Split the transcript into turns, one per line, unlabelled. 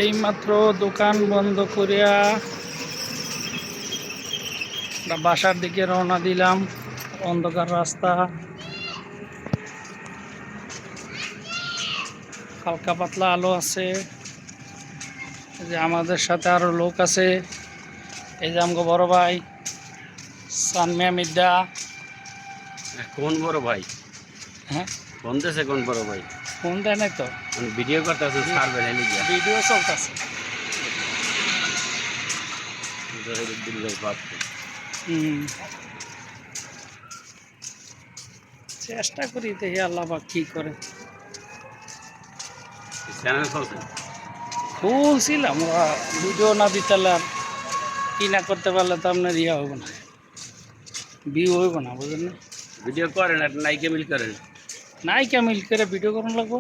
এইমাত্র দোকান বন্ধ করিয়া বাসার দিকে রওনা দিলাম। অন্ধকার রাস্তা, হালকা পাতলা আলো আছে। যে আমাদের সাথে আরো লোক আছে, এই যে আমগো বড় ভাই সানমিয়া মির্জা।
কোন বড় ভাই?
হ্যাঁ,
ফোন দিয়েছে কোন বড় ভাই?
ফোন দেয় নাই তো,
ভিডিও করতেছে, ছাড়বেন এলি গিয়া
ভিডিও চলতেছে। চেষ্টা করি দেখি আল্লাহ পাক কি করে।
চ্যানেল খুলছে,
খুলছিলাম, ওরা ভিডিও না দিতে পারলে আর কি না করতে পারলে তো আপনার ইয়ে হইব না, ভিউ হইব না, বুঝলেন না?
ভিডিও করেন, একটা নাইকে মিল করেন।
নাই কে মিল করে ভিডিও করানো লাগবো।